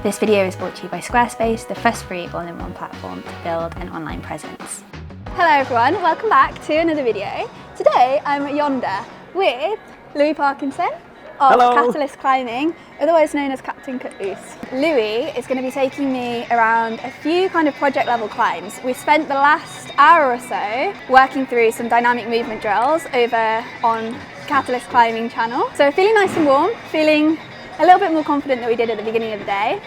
This video is brought to you by Squarespace, the first free all-in-one platform to build an online presence. Hello everyone, welcome back to another video. Today I'm at Yonder with Louis Parkinson of Catalyst Climbing, otherwise known as Captain Cutloose. Louis is going to be taking me around a few kind of project level climbs. We spent the last hour or so working through some dynamic movement drills over on Catalyst Climbing channel. So feeling nice and warm, feeling a little bit more confident than we did at the beginning of the day.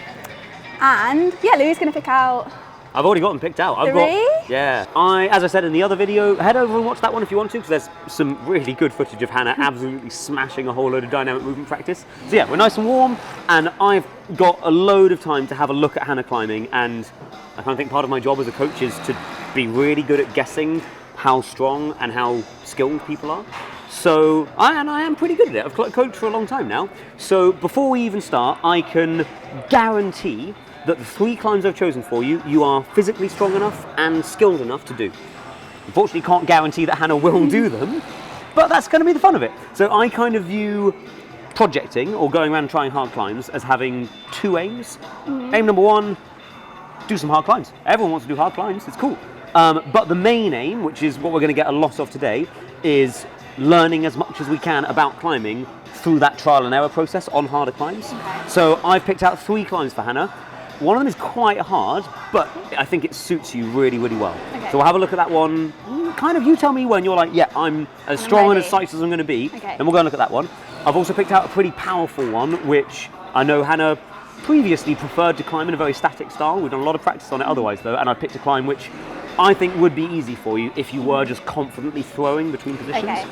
And yeah, Louis is going to pick out. I've already got them picked out. Yeah. As I said in the other video, head over and watch that one if you want to, because there's some really good footage of Hannah absolutely smashing a whole load of dynamic movement practice. So yeah, we're nice and warm, and I've got a load of time to have a look at Hannah climbing, and I kind of think part of my job as a coach is to be really good at guessing how strong and how skilled people are. So, I am pretty good at it. I've coached for a long time now. So before we even start, I can guarantee that the 3 climbs I've chosen for you, you are physically strong enough and skilled enough to do. Unfortunately, can't guarantee that Hannah will do them, but that's going to be the fun of it. So I kind of view projecting or going around trying hard climbs as having 2 aims. Aim number 1, do some hard climbs. Everyone wants to do hard climbs, it's cool. But the main aim, which is what we're going to get a lot of today, is learning as much as we can about climbing through that trial and error process on harder climbs. Okay. So I've picked out 3 climbs for Hannah. One of them is quite hard, but I think it suits you really, really well. Okay. So we'll have a look at that one. Kind of you tell me when you're like, yeah, I'm as strong and as psyched as I'm going to be. Okay. Then we'll go and look at that one. I've also picked out a pretty powerful one, which I know Hannah previously preferred to climb in a very static style. We've done a lot of practice on it otherwise though, and I picked a climb which I think would be easy for you if you were just confidently throwing between positions. Okay.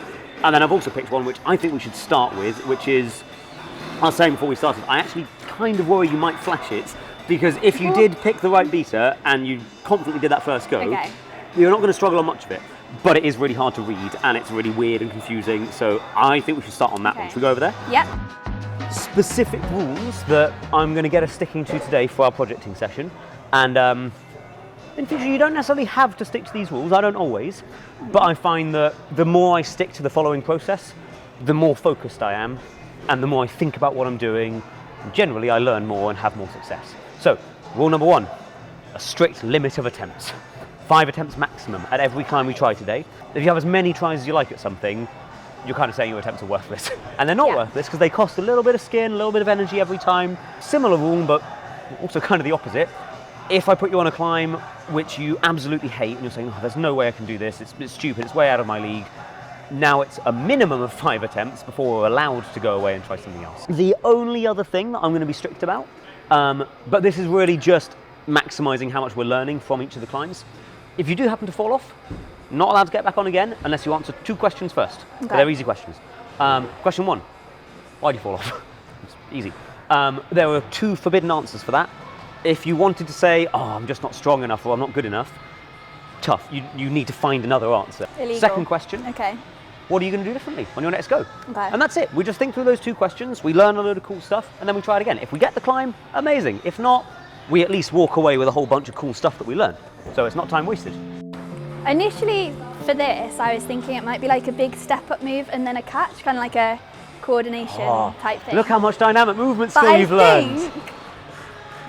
And then I've also picked one which I think we should start with, which is, I was saying before we started, I actually kind of worry you might flash it, because if you did pick the right beater and you confidently did that first go, you're not going to struggle on much of it. But it is really hard to read and it's really weird and confusing, so I think we should start on that one. Should we go over there? Yep. Specific rules that I'm going to get us sticking to today for our projecting session, and in future you don't necessarily have to stick to these rules, I don't always, but I find that the more I stick to the following process, the more focused I am, and the more I think about what I'm doing, generally I learn more and have more success. So, rule number 1, a strict limit of attempts. 5 attempts maximum at every climb we try today. If you have as many tries as you like at something, you're kind of saying your attempts are worthless. And they're not worthless because they cost a little bit of skin, a little bit of energy every time. Similar rule, but also kind of the opposite. If I put you on a climb which you absolutely hate and you're saying, oh, there's no way I can do this, it's stupid, it's way out of my league, now it's a minimum of 5 attempts before we're allowed to go away and try something else. The only other thing that I'm going to be strict about, but this is really just maximizing how much we're learning from each of the climbs. If you do happen to fall off, not allowed to get back on again unless you answer 2 questions first. Okay. But they're easy questions. Question 1, why do you fall off? It's easy. There are 2 forbidden answers for that. If you wanted to say, oh, I'm just not strong enough or I'm not good enough, tough. You need to find another answer. Illegal. Second question, what are you going to do differently on your next go? Okay. And that's it. We just think through those 2 questions, we learn a load of cool stuff, and then we try it again. If we get the climb, amazing. If not, we at least walk away with a whole bunch of cool stuff that we learned. So it's not time wasted. Initially for this, I was thinking it might be like a big step up move and then a catch, kind of like a coordination type thing. Look how much dynamic movement skill you've learned. I think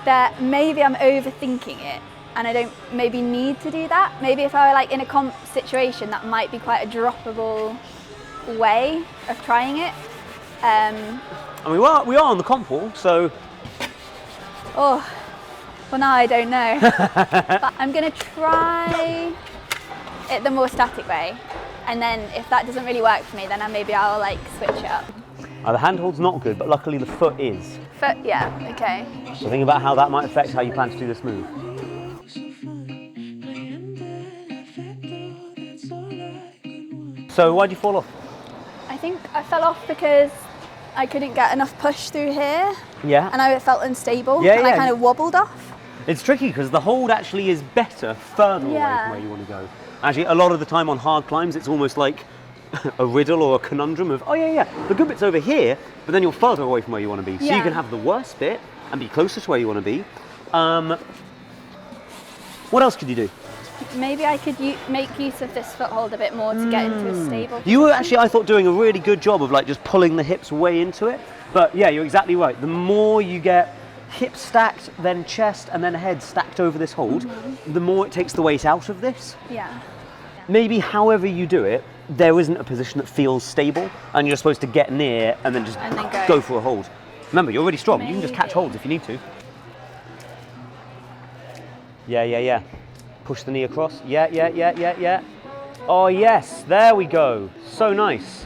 that maybe I'm overthinking it and I don't maybe need to do that. Maybe if I were like in a comp situation, that might be quite a droppable way of trying it. And we are on the comp wall, so. Oh, well now I don't know. But I'm going to try it the more static way, and then if that doesn't really work for me, then maybe I'll like switch it up. The handhold's not good, but luckily the foot is. Foot, yeah, okay. So think about how that might affect how you plan to do this move. So why'd you fall off? I think I fell off because I couldn't get enough push through here. Yeah. And I felt unstable, and I kind of wobbled off. It's tricky because the hold actually is better further away from where you want to go. Actually, a lot of the time on hard climbs, it's almost like a riddle or a conundrum of, the good bit's over here, but then you're further away from where you want to be. So you can have the worst bit and be closer to where you want to be. What else could you do? Maybe I could make use of this foothold a bit more to get into a stable position. You were actually, I thought, doing a really good job of like just pulling the hips way into it. But yeah, you're exactly right. The more you get hips stacked, then chest, and then head stacked over this hold, the more it takes the weight out of this. Yeah. Maybe however you do it, there isn't a position that feels stable, and you're supposed to get near and then just go for a hold. Remember, you're already strong. You can just catch holds if you need to. Yeah. Push the knee across. Yeah. Oh, yes. There we go. So nice.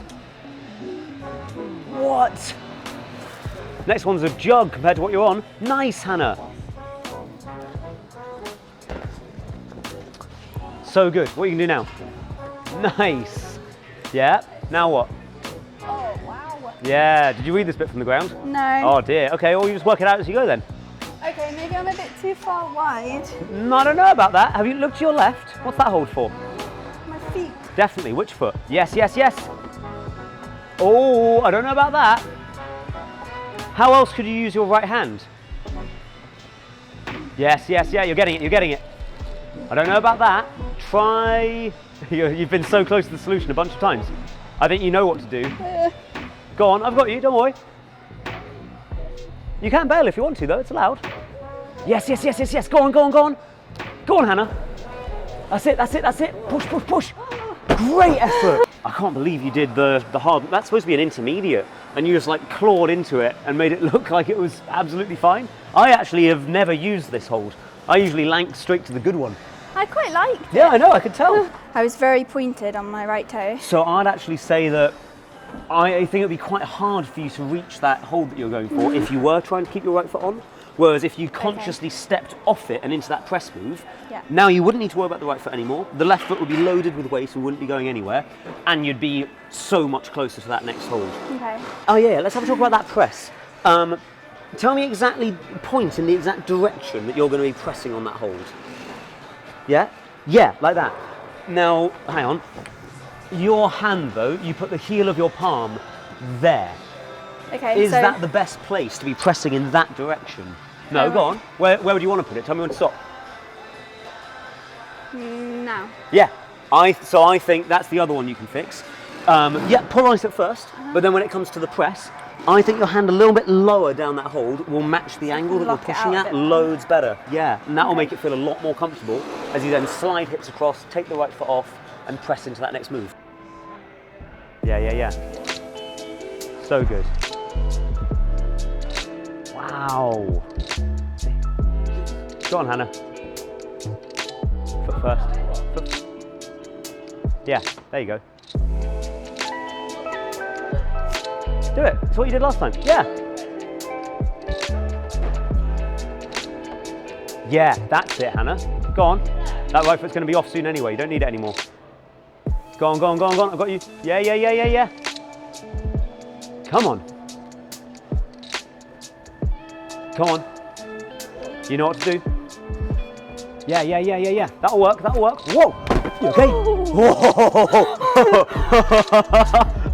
What? Next one's a jug compared to what you're on. Nice, Hannah. So good. What are you going to do now? Nice. Yeah. Now what? Oh, wow. Yeah. Did you read this bit from the ground? No. Oh, dear. Okay, well, you just work it out as you go then. Okay, maybe I'm a bit too far wide. No, I don't know about that. Have you looked to your left? What's that hold for? My feet. Definitely. Which foot? Yes. Oh, I don't know about that. How else could you use your right hand? Yes. You're getting it. I don't know about that. Try. You've been so close to the solution a bunch of times. I think you know what to do. Go on, I've got you, don't worry. You can bail if you want to though, it's allowed. Yes. Go on. Go on, Hannah. That's it. Push. Great effort. I can't believe you did the hard. That's supposed to be an intermediate, and you just like clawed into it and made it look like it was absolutely fine. I actually have never used this hold. I usually lank straight to the good one. I quite liked it. Yeah, I know, I could tell. I was very pointed on my right toe. So I'd actually say that I think it would be quite hard for you to reach that hold that you're going for if you were trying to keep your right foot on. Whereas if you consciously stepped off it and into that press move, now you wouldn't need to worry about the right foot anymore. The left foot would be loaded with weight and wouldn't be going anywhere. And you'd be so much closer to that next hold. Okay. Oh yeah, let's have a talk about that press. Tell me exactly, point in the exact direction that you're going to be pressing on that hold. Yeah? Yeah, like that. Now, hang on. Your hand though, you put the heel of your palm there. Okay, Is that the best place to be pressing in that direction? No, go on. Where would you want to put it? Tell me when to stop. Now. Yeah. So I think that's the other one you can fix. Yeah, polarise it first, but then when it comes to the press, I think your hand a little bit lower down that hold will match the angle that you're pushing at loads better. Yeah, and that will make it feel a lot more comfortable as you then slide hips across, take the right foot off, and press into that next move. Yeah. So good. Wow. Go on, Hannah. Foot first. Foot. Yeah, there you go. Do it. It's what you did last time. Yeah. Yeah, that's it, Hannah. Go on. That right foot's going to be off soon anyway. You don't need it anymore. Go on. I've got you. Yeah. Come on. Come on. You know what to do. Yeah. That'll work. Whoa. You okay? Whoa.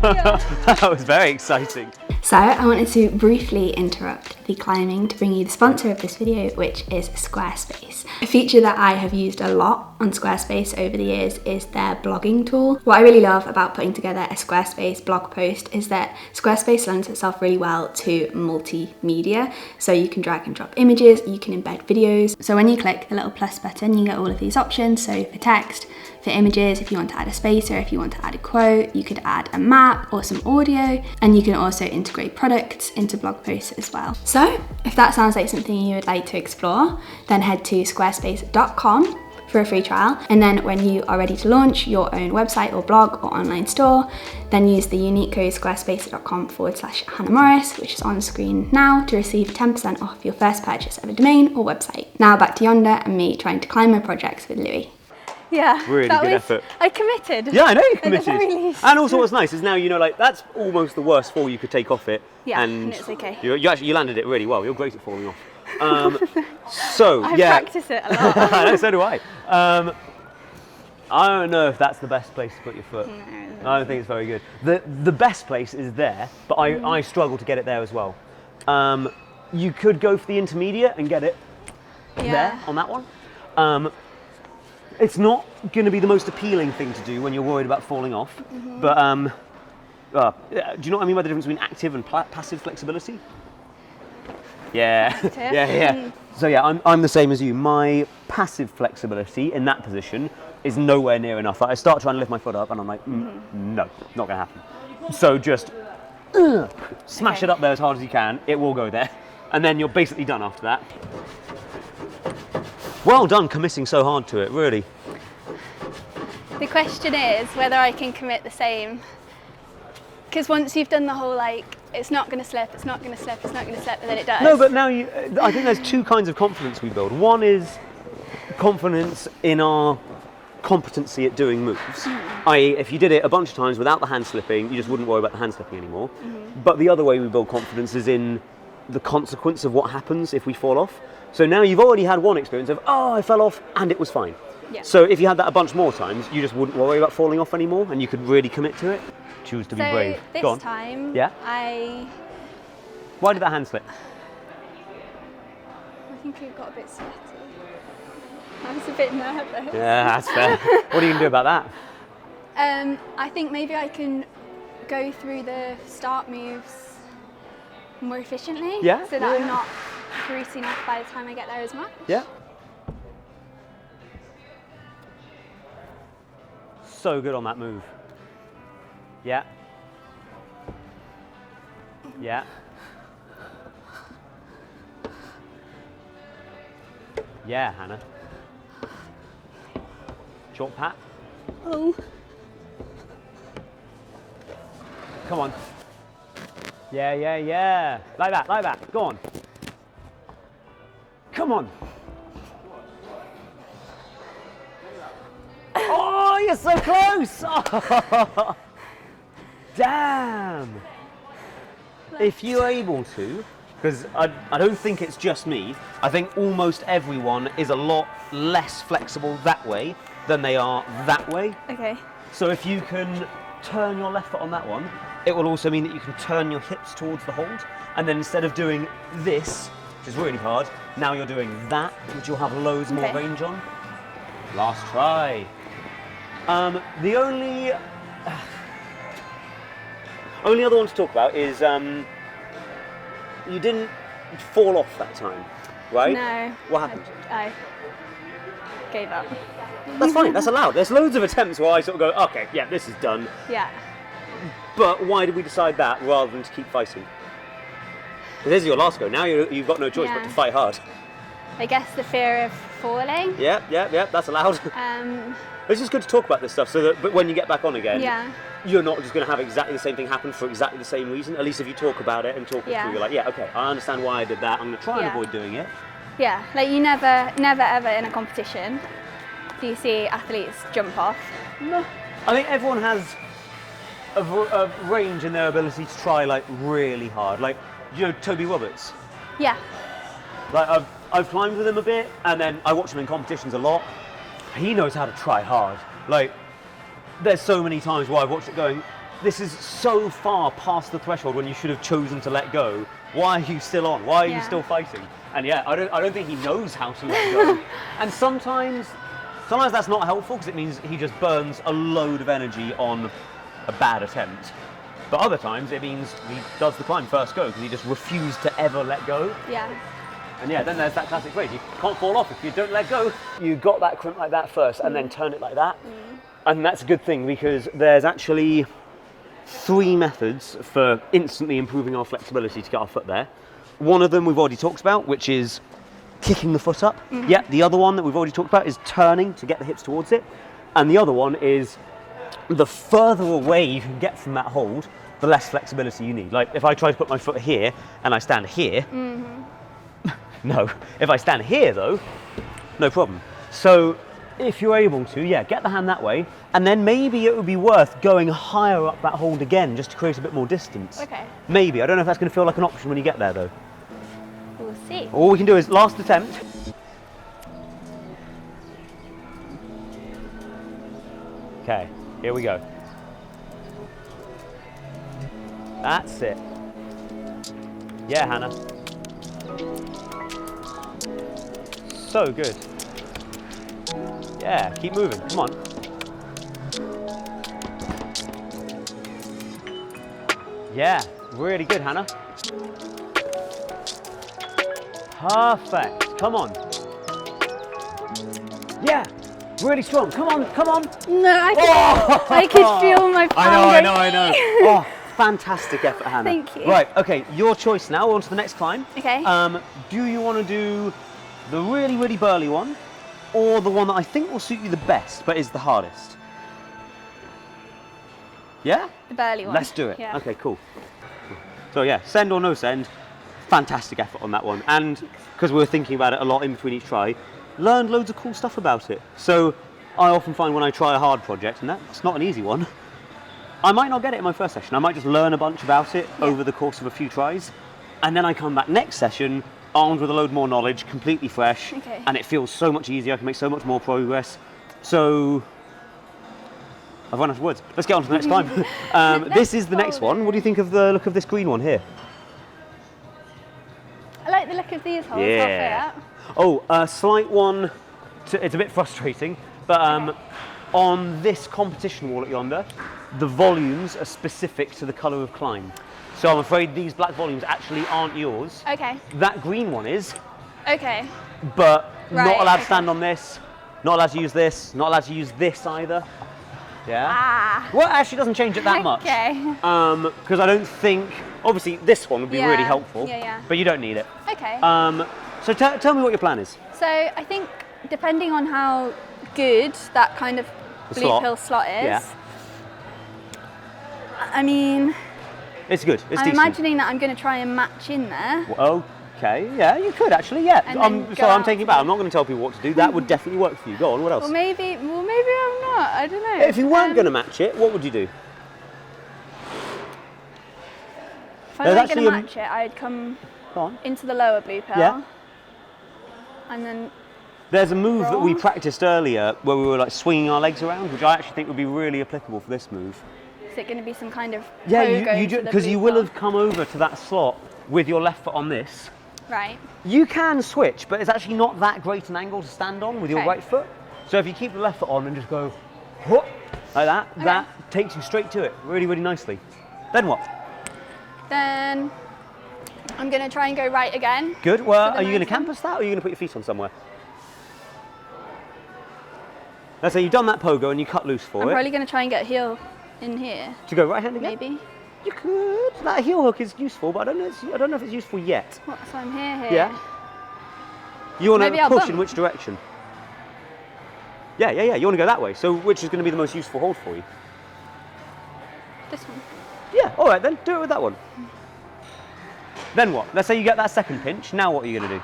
That was very exciting. So I wanted to briefly interrupt the climbing to bring you the sponsor of this video, which is Squarespace. A feature that I have used a lot on Squarespace over the years is their blogging tool. What I really love about putting together a Squarespace blog post is that Squarespace lends itself really well to multimedia. So you can drag and drop images, you can embed videos. So when you click the little plus button, you get all of these options. So for text, for images, if you want to add a spacer, if you want to add a quote, you could add a map or some audio, and you can also integrate products into blog posts as well. So if that sounds like something you would like to explore, then head to squarespace.com for a free trial. And then when you are ready to launch your own website or blog or online store, then use the unique code squarespace.com/Hannah Morris, which is on the screen now, to receive 10% off your first purchase of a domain or website. Now back to Yonder and me trying to climb my projects with Louis. Yeah, really good effort. I committed. Yeah, I know you committed. At the very least. And also what's nice is now you know, like, that's almost the worst fall you could take off it. Yeah, and it's okay. You landed it really well. You're great at falling off. So I yeah. practice it a lot. I know, so do I. I don't know if that's the best place to put your foot. No, I don't think it's very good. The best place is there, but I struggle to get it there as well. You could go for the intermediate and get it there on that one. It's not going to be the most appealing thing to do when you're worried about falling off, but do you know what I mean by the difference between active and passive flexibility? Yeah, yeah. So yeah, I'm the same as you. My passive flexibility in that position is nowhere near enough. Like, I start trying to lift my foot up and I'm like, no, not gonna happen. So just smash it up there as hard as you can. It will go there. And then you're basically done after that. Well done committing so hard to it, really. The question is whether I can commit the same. Because once you've done the whole like, it's not going to slip, it's not going to slip, it's not going to slip, and then it does. No, but now I think there's two kinds of confidence we build. One is confidence in our competency at doing moves. I.e., if you did it a bunch of times without the hand slipping, you just wouldn't worry about the hand slipping anymore. But the other way we build confidence is in the consequence of what happens if we fall off. So now you've already had one experience of, oh, I fell off and it was fine. Yeah. So if you had that a bunch more times, you just wouldn't worry about falling off anymore and you could really commit to it. Choose to be brave. This time, yeah? Why did that hand slip? I think it got a bit sweaty. I was a bit nervous. Yeah, that's fair. What are you going to do about that? I think maybe I can go through the start moves more efficiently. Yeah. So that I'm not greasing up by the time I get there as much. Yeah. So good on that move. Yeah. Yeah. Yeah, Hannah. Short pat. Oh. Come on. Yeah, yeah, yeah. Like that, like that. Go on. Come on. Oh, you're so close. Oh. Damn. If you're able to, because I don't think it's just me, I think almost everyone is a lot less flexible that way than they are that way. Okay. So if you can turn your left foot on that one, it will also mean that you can turn your hips towards the hold, and then instead of doing this, which is really hard, now you're doing that, which you'll have loads more range on. Last try. The only other one to talk about is you didn't fall off that time, right? No. What happened? I gave up. That's fine, that's allowed. There's loads of attempts where I sort of go, okay, yeah, this is done. Yeah. But why did we decide that rather than to keep fighting? This is your last go. Now you've got no choice but to fight hard. I guess the fear of falling. Yeah, that's allowed. It's just good to talk about this stuff so that but when you get back on again, you're not just going to have exactly the same thing happen for exactly the same reason. At least if you talk about it and talk it through, you're like, yeah, okay, I understand why I did that. I'm going to try and avoid doing it. Yeah, like you never ever in a competition do you see athletes jump off. No. I think everyone has a range in their ability to try like really hard. Like, you know, Toby Roberts? Yeah. Like I've climbed with him a bit and then I watch him in competitions a lot. He knows how to try hard. Like, there's so many times where I've watched it going, this is so far past the threshold when you should have chosen to let go. Why are you still on? Why are you still fighting? And yeah, I don't think he knows how to let go. And sometimes that's not helpful because it means he just burns a load of energy on a bad attempt. But other times it means he does the climb first go because he just refused to ever let go. Yeah. And yeah, then there's that classic phrase, you can't fall off if you don't let go. You got that crimp like that first and then turn it like that. And that's a good thing because there's actually 3 methods for instantly improving our flexibility to get our foot there. One of them we've already talked about, which is kicking the foot up. Yeah, the other one that we've already talked about is turning to get the hips towards it. And the other one is the further away you can get from that hold, the less flexibility you need. Like if I try to put my foot here and I stand here, no. If I stand here though, no problem. So if you're able to, get the hand that way, and then maybe it would be worth going higher up that hold again just to create a bit more distance. Okay. Maybe. I don't know if that's going to feel like an option when you get there though. We'll see. All we can do is last attempt. Okay, here we go. That's it. Yeah, Hannah. So good. Yeah, keep moving, come on. Yeah, really good, Hannah. Perfect. Come on. Yeah. Really strong. Come on, come on. No, I could feel my palm. I know. Oh, fantastic effort, Hannah. Thank you. Right, okay, your choice now. On to the next climb. Okay. Do you want to do the really, really burly one, or the one that I think will suit you the best, but is the hardest? Yeah? The burly one. Let's do it. Yeah. Okay, cool. So yeah, send or no send, fantastic effort on that one. And because we were thinking about it a lot in between each try, learned loads of cool stuff about it. So I often find when I try a hard project, and that's not an easy one, I might not get it in my first session. I might just learn a bunch about it over the course of a few tries, and then I come back next session armed with a load more knowledge, completely fresh, and it feels so much easier. I can make so much more progress. So I've run out of words. Let's get on to the next climb. This is the next one. What do you think of the look of this green one here? I like the look of these holes. Yeah. Oh, a slight one. It's a bit frustrating, but on this competition wall at Yonder, the volumes are specific to the colour of climb. So I'm afraid these black volumes actually aren't yours. Okay. That green one is. Okay. But not allowed to stand on this, not allowed to use this, not allowed to use this either. Yeah. Well, it actually doesn't change it that much. Okay. Because I don't think, obviously this one would be really helpful, but you don't need it. Okay. So tell me what your plan is. So I think depending on how good that kind of blue pill slot is, I mean, it's good. It's I'm decent. imagining that I'm going to try and match in there. Okay, yeah, you could actually, yeah. I'm taking it back. I'm not going to tell people what to do. That would definitely work for you. Go on, what else? Well, maybe I'm not. I don't know. If you weren't going to match it, what would you do? If I weren't going to match it, I'd come into the lower blue pill. And then there's a move that we practiced earlier where we were like swinging our legs around, which I actually think would be really applicable for this move. Is it going to be some kind of you do, because you will have come over to that slot with your left foot on this. Right. You can switch, but it's actually not that great an angle to stand on with your right foot. So if you keep the left foot on and just go whoop, like that, that takes you straight to it really, really nicely. Then what? Then I'm going to try and go right again. Good. Well, are you going to campus that, or are you going to put your feet on somewhere? Let's say you've done that pogo and you cut loose for it. I'm probably going to try and get a heel in here. To go right hand again? Maybe. You could. That heel hook is useful, but I don't know if it's useful yet. What? So I'm here. Yeah. You want to push in which direction? Yeah. You want to go that way. So which is going to be the most useful hold for you? This one. Yeah. All right then. Do it with that one. Then what? Let's say you get that second pinch. Now what are you going to do?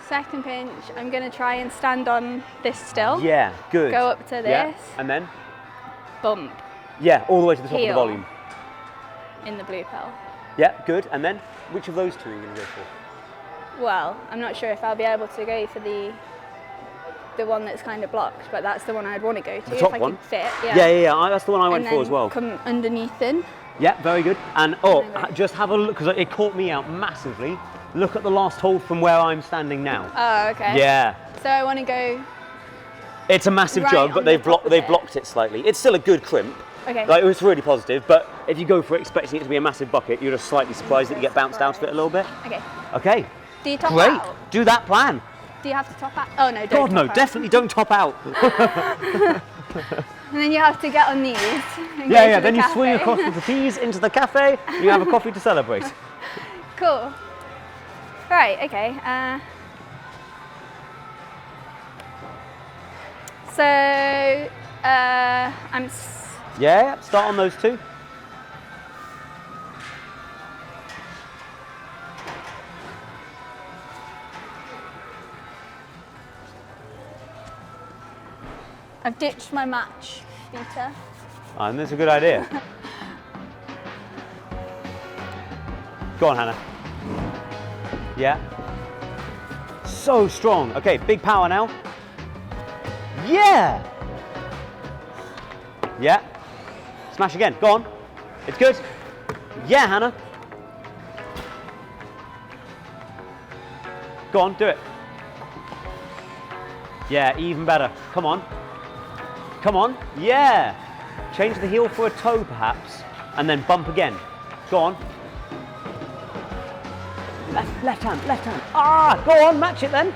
Second pinch. I'm going to try and stand on this still. Yeah. Good. Go up to this. Yeah. And then? Bump. Yeah, all the way to the top of the volume. In the blue pill. Yeah, good. And then, which of those two are you going to go for? Well, I'm not sure if I'll be able to go for the one that's kind of blocked, but that's the one I'd want to go to the top if I one? could fit. Yeah. That's the one I went for as well. Come underneath in. Yeah, very good. And just have a look, because it caught me out massively. Look at the last hold from where I'm standing now. Oh, okay. Yeah. So I want to go. It's a massive jug, but they've blocked it slightly. It's still a good crimp. Okay. Like, it's really positive, but if you go for it expecting it to be a massive bucket, you're just slightly surprised that you get bounced out of it a little bit. Okay. Okay. Do you top out? Do that plan. Do you have to top out? Oh no, don't. God, no, definitely don't top out. And then you have to get on these. Yeah. Then you swing across the trapeze into the cafe. And you have a coffee to celebrate. Cool. Right. Okay. So I'm. Yeah. Start on those two. I've ditched my match feater. And that's a good idea. Go on, Hannah. Yeah. So strong. Okay, big power now. Yeah. Yeah. Smash again. Go on. It's good. Yeah, Hannah. Go on, do it. Yeah, even better. Come on. Come on. Yeah. Change the heel for a toe, perhaps, and then bump again. Go on. Left hand. Ah, go on, match it then.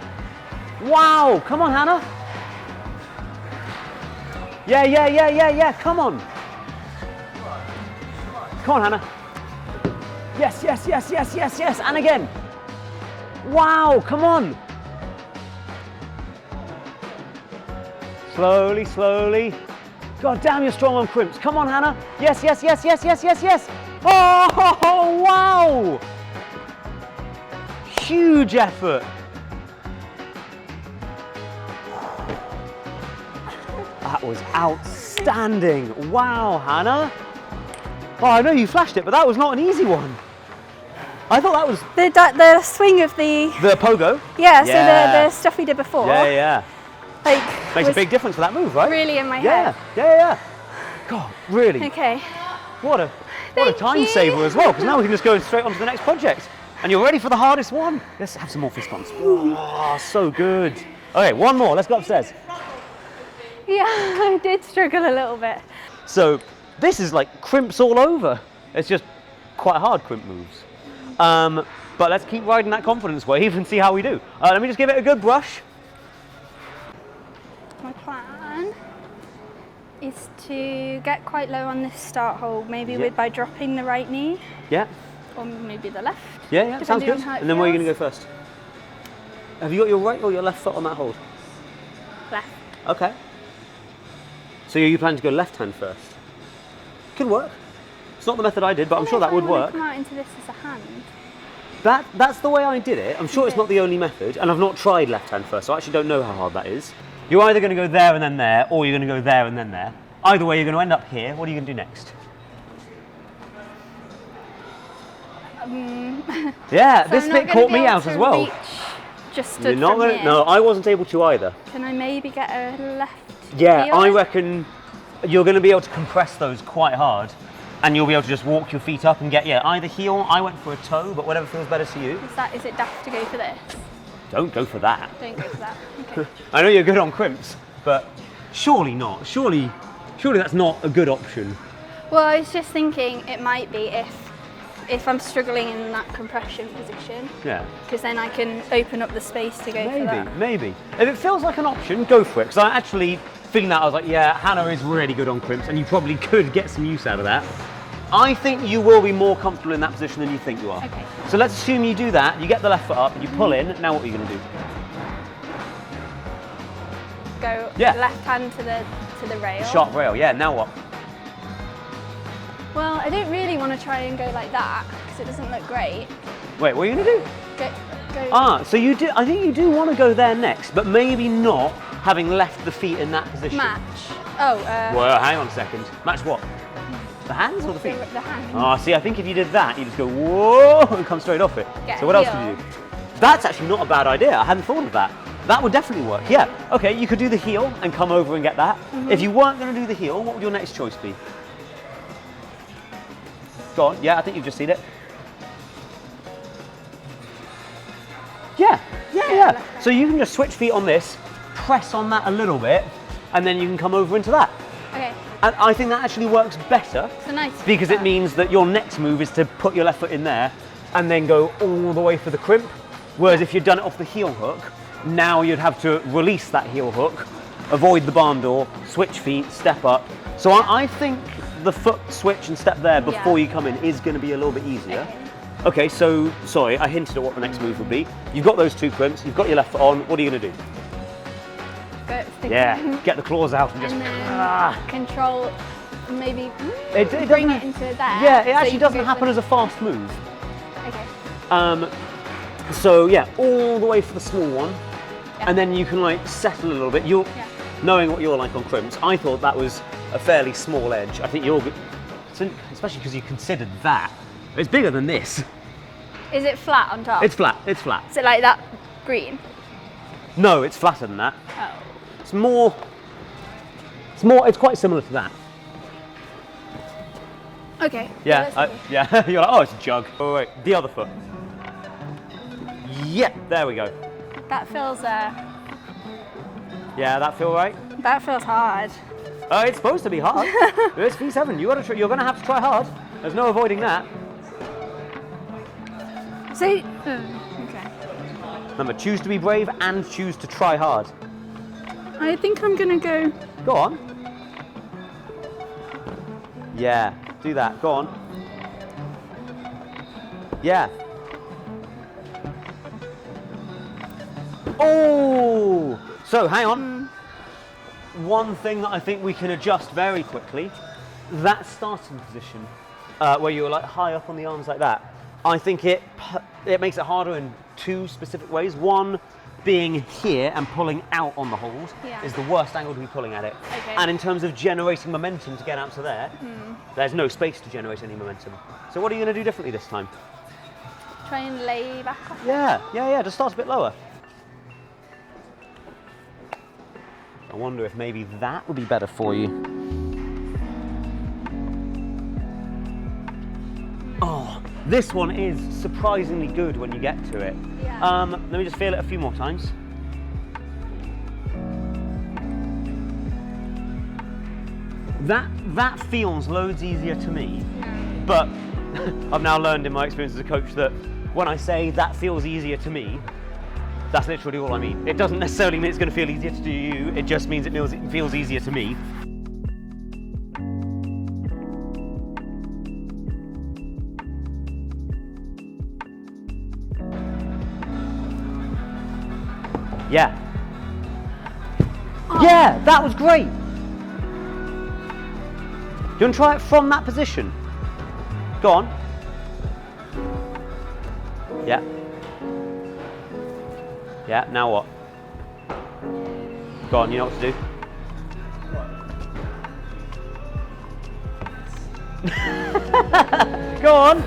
Wow, come on, Hannah. Yeah, come on. Come on, Hannah. Yes, and again. Wow, come on. Slowly. God damn, you're strong on crimps. Come on, Hannah. Yes. Oh, wow. Huge effort. That was outstanding. Wow, Hannah. Oh, I know you flashed it, but that was not an easy one. I thought that was... The swing of the pogo? Yeah, so the stuff we did before. Yeah. Like, makes a big difference for that move, right? Really in my head. Yeah. God, really. Okay. What a time saver as well, because now we can just go straight on to the next project. And you're ready for the hardest one. Let's have some more fist bumps. Oh, so good. Okay, one more. Let's go upstairs. Yeah, I did struggle a little bit. So this is like crimps all over. It's just quite hard crimp moves. But let's keep riding that confidence wave and see how we do. Let me just give it a good brush. My plan is to get quite low on this start hold, maybe by dropping the right knee. Yeah. Or maybe the left. Yeah, sounds good. And then where are you going to go first? Have you got your right or your left foot on that hold? Left. Okay. So you plan to go left hand first? Could work. It's not the method I did, but I'm sure that would work. Come out into this as a hand. That's the way I did it. I'm sure it's not the only method, and I've not tried left hand first, so I actually don't know how hard that is. You're either going to go there and then there, or you're going to go there and then there. Either way, you're going to end up here. What are you going to do next? Yeah, so this bit caught me out as well. Just You're not gonna, no, I wasn't able to either. Can I maybe get a left? Yeah, I reckon you're going to be able to compress those quite hard, and you'll be able to just walk your feet up and get either heel. I went for a toe, but whatever feels better to you. Is it daft to go for this? Don't go for that. Don't go for that. Okay. I know you're good on crimps, but surely not. Surely that's not a good option. Well, I was just thinking it might be if I'm struggling in that compression position. Yeah. Because then I can open up the space to go for that. Maybe. If it feels like an option, go for it. Because I actually, feeling that, I was like, yeah, Hannah is really good on crimps, and you probably could get some use out of that. I think you will be more comfortable in that position than you think you are. Okay. So let's assume you do that, you get the left foot up, you pull in, now what are you going to do? Go left hand to the rail. Sharp rail, yeah, now what? Well, I don't really want to try and go like that, because it doesn't look great. Wait, what are you going to do? Go. Ah, so you do, I think you do want to go there next, but maybe not having left the feet in that position. Match. Oh, well, hang on a second. Match what? The hands or the feet? The hands. Ah, see, I think if you did that, you just go, whoa, and come straight off it. So what else could you do? That's actually not a bad idea. I hadn't thought of that. That would definitely work. Yeah, okay, you could do the heel and come over and get that. If you weren't going to do the heel, what would your next choice be? Go on. Yeah, I think you've just seen it. Yeah. So you can just switch feet on this, press on that a little bit, and then you can come over into that. Okay. And I think that actually works better because it means that your next move is to put your left foot in there and then go all the way for the crimp. Whereas if you'd done it off the heel hook, now you'd have to release that heel hook, avoid the barn door, switch feet, step up. So I think the foot switch and step there before you come in is going to be a little bit easier. Okay, so, sorry, I hinted at what the next move would be. You've got those two crimps, you've got your left foot on, what are you going to do? Get the claws out and just... control, maybe bring it into there. Yeah, it actually doesn't happen as a fast move. Okay. So yeah, all the way for the small one, and then you can like settle a little bit. Knowing what you're like on crimps, I thought that was a fairly small edge. I think you're good, especially because you considered that. It's bigger than this. Is it flat on top? It's flat. Is it like that green? No, it's flatter than that. Oh. It's quite similar to that. Okay. Yeah, you're like, oh, it's a jug. Oh, wait, the other foot. Yeah, there we go. That feels, yeah, that feel right? That feels hard. It's supposed to be hard. It's V7, you're gonna have to try hard. There's no avoiding that. So, okay. Remember, choose to be brave and choose to try hard. I think I'm gonna go. Go on. Yeah, do that. Go on. Yeah. Oh! So, hang on. One thing that I think we can adjust very quickly, that starting position, where you're like high up on the arms like that, I think it makes it harder in two specific ways. One, being here and pulling out on the hold is the worst angle to be pulling at it. Okay. And in terms of generating momentum to get out to there, there's no space to generate any momentum. So what are you going to do differently this time? Try and lay back off. Yeah, just start a bit lower. I wonder if maybe that would be better for you. Oh, this one is surprisingly good when you get to it. Yeah. Let me just feel it a few more times. That feels loads easier to me, but I've now learned in my experience as a coach that when I say that feels easier to me, that's literally all I mean. It doesn't necessarily mean it's going to feel easier to do you, it just means it feels easier to me. Yeah. Oh. Yeah, that was great. Do you want to try it from that position? Go on. Yeah. Yeah, now what? Go on, you know what to do. Go on.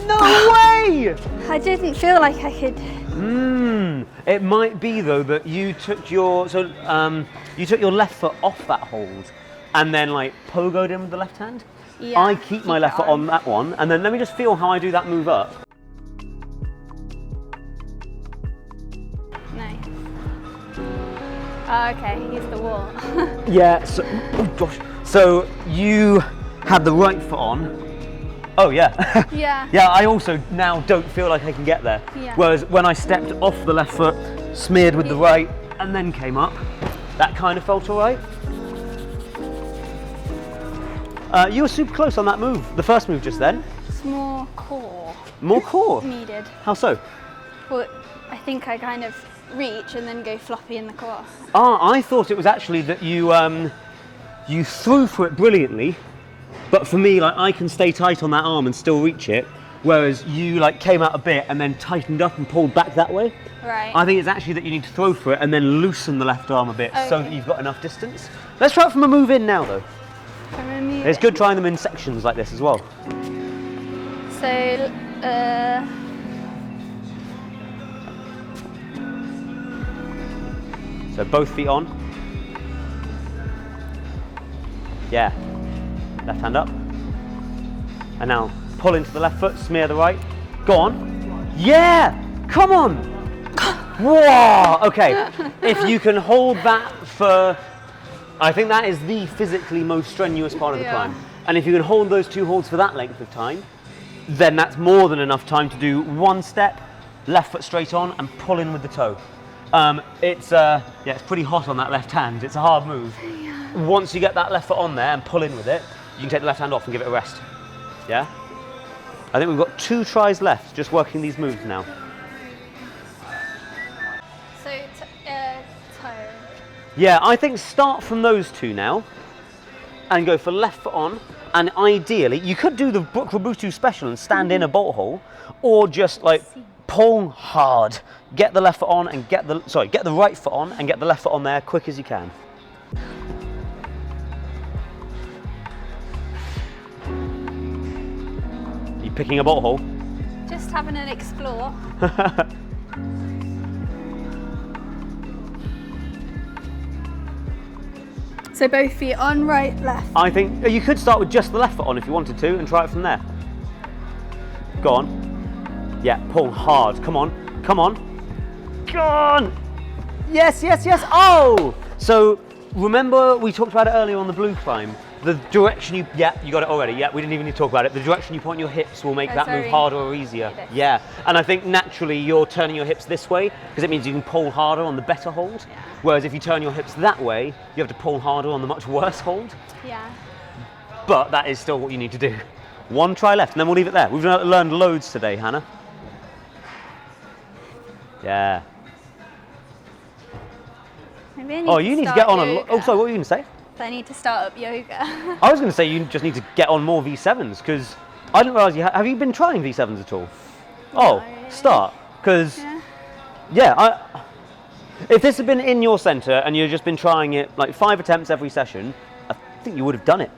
No way! I didn't feel like I could. It might be though that you took your left foot off that hold and then like pogoed in with the left hand. Yeah, I keep my left foot on that one and then let me just feel how I do that move up. Nice. Oh, okay, here's the wall. Yeah, so, oh gosh. So you had the right foot on. Oh yeah. Yeah. Yeah, I also now don't feel like I can get there. Yeah. Whereas when I stepped off the left foot, smeared with the right, and then came up, that kind of felt all right. You were super close on that move, the first move just then. It's more core. More core? Needed. How so? Well, I think I kind of reach and then go floppy in the core. Ah, I thought it was actually that you threw for it brilliantly, but for me, like I can stay tight on that arm and still reach it, whereas you like came out a bit and then tightened up and pulled back that way. Right. I think it's actually that you need to throw for it and then loosen the left arm a bit so that you've got enough distance. Let's try it from a move in now though. It's good trying them in sections like this as well. So both feet on. Yeah. Left hand up. And now pull into the left foot, smear the right. Go on. Yeah! Come on! Whoa! Okay. If you can hold that for, I think that is the physically most strenuous part of the climb. And if you can hold those two holds for that length of time, then that's more than enough time to do one step, left foot straight on, and pull in with the toe. It's pretty hot on that left hand. It's a hard move. Once you get that left foot on there and pull in with it, you can take the left hand off and give it a rest. Yeah? I think we've got 2 tries left, just working these moves now. So, toe. Yeah, I think start from those 2 now and go for left foot on, and ideally, you could do the Brook special and stand in a bolt hole, or just like pull hard, get the left foot on and get the right foot on and get the left foot on there quick as you can. You picking a bolt hole? Just having an explore. So both feet on, right, left. I think you could start with just the left foot on if you wanted to and try it from there. Go on. Yeah, pull hard. Come on. Come on. Go on. Yes, yes, yes. Oh! So remember we talked about it earlier on the blue climb. the direction you, you got it already. Yeah, we didn't even need to talk about it. The direction you point your hips will make that move harder or easier. Yeah, and I think naturally you're turning your hips this way because it means you can pull harder on the better hold. Yeah. Whereas if you turn your hips that way, you have to pull harder on the much worse hold. Yeah. But that is still what you need to do. One try left, and then we'll leave it there. We've learned loads today, Hannah. Yeah. Oh, you need to get on yoga. Oh, sorry, what were you going to say? I need to start up yoga. I was going to say you just need to get on more V7s, because I didn't realise have you been trying V7s at all? Oh, no, really. Start. Because, if this had been in your centre and you'd just been trying it like 5 attempts every session, I think you would have done it.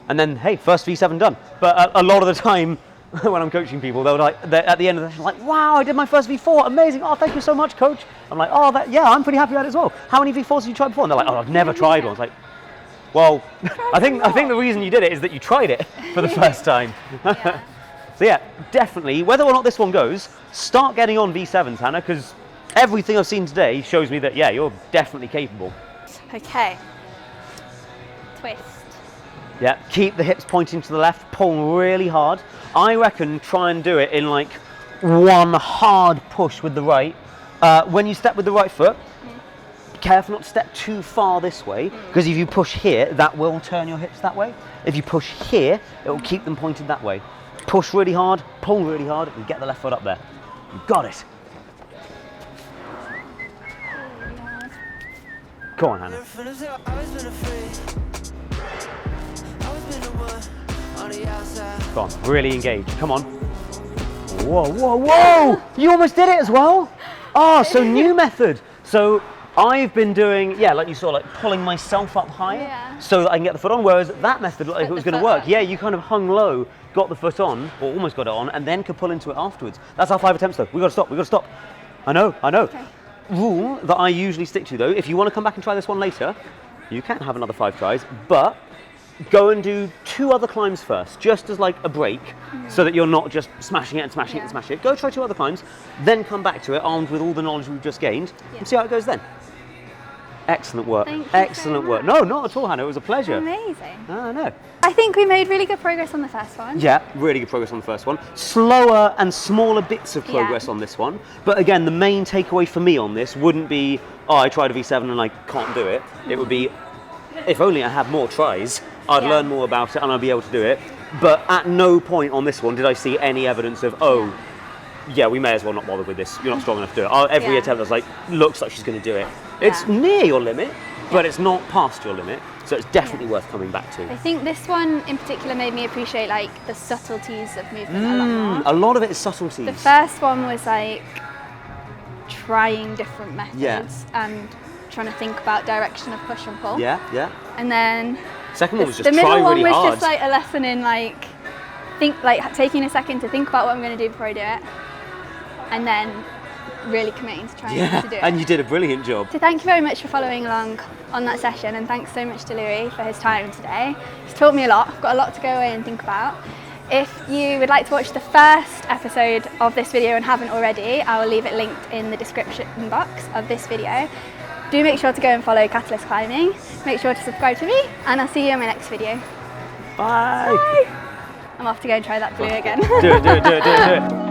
And then, hey, first V7 done. But a lot of the time, when I'm coaching people, they're at the end of the session, like, wow, I did my first V4, amazing. Oh, thank you so much, coach. I'm like, oh, I'm pretty happy with that as well. How many V4s have you tried before? And they're like, oh, I've never tried one. It's like, well, I think the reason you did it is that you tried it for the first time. So yeah, definitely, whether or not this one goes, start getting on V7s, Hannah, because everything I've seen today shows me that, you're definitely capable. Okay. Twist. Yeah, keep the hips pointing to the left, pull really hard. I reckon try and do it in like one hard push with the right. When you step with the right foot, be careful not to step too far this way, because if you push here, that will turn your hips that way. If you push here, it will keep them pointed that way. Push really hard, pull really hard, and get the left foot up there. You got it. Come on, Hannah. Go on, really engage. Come on. Whoa, whoa, whoa! You almost did it as well. Oh, so new method. So I've been doing, like you saw, like pulling myself up higher so that I can get the foot on, whereas that method looked like it was going to work. Yeah, you kind of hung low, got the foot on, or almost got it on, and then could pull into it afterwards. That's our 5 attempts though. We got to stop. I know. Okay. Rule that I usually stick to though, if you want to come back and try this one later, you can have another 5 tries, but go and do 2 other climbs first, just as like a break, so that you're not just smashing it and smashing it and smashing it. Go try 2 other climbs, then come back to it armed with all the knowledge we've just gained, and see how it goes then. Excellent work. Excellent work. No, not at all, Hannah. It was a pleasure. Amazing. Oh, no. I think we made really good progress on the first one. Yeah, really good progress on the first one. Slower and smaller bits of progress on this one. But again, the main takeaway for me on this wouldn't be, oh, I tried a V7 and I can't do it. It would be, if only I had more tries, I'd learn more about it and I'd be able to do it. But at no point on this one did I see any evidence of, we may as well not bother with this. You're not strong enough to do it. Every attempt I was like, looks like she's going to do it. It's near your limit, but it's not past your limit. So it's definitely worth coming back to. I think this one in particular made me appreciate like the subtleties of movement a lot more. A lot of it is subtleties. The first one was like trying different methods and trying to think about direction of push and pull. Yeah. And then second one was just the middle try really one was hard. just like a lesson in like taking a second to think about what I'm going to do before I do it, and then really committing to trying to do it. And you did a brilliant job. So thank you very much for following along on that session, and thanks so much to Louis for his time today. He's taught me a lot. I've got a lot to go away and think about. If you would like to watch the first episode of this video and haven't already, I will leave it linked in the description box of this video. Do make sure to go and follow Catalyst Climbing. Make sure to subscribe to me, and I'll see you in my next video. Bye. I'm off to go and try that blue again. Do it.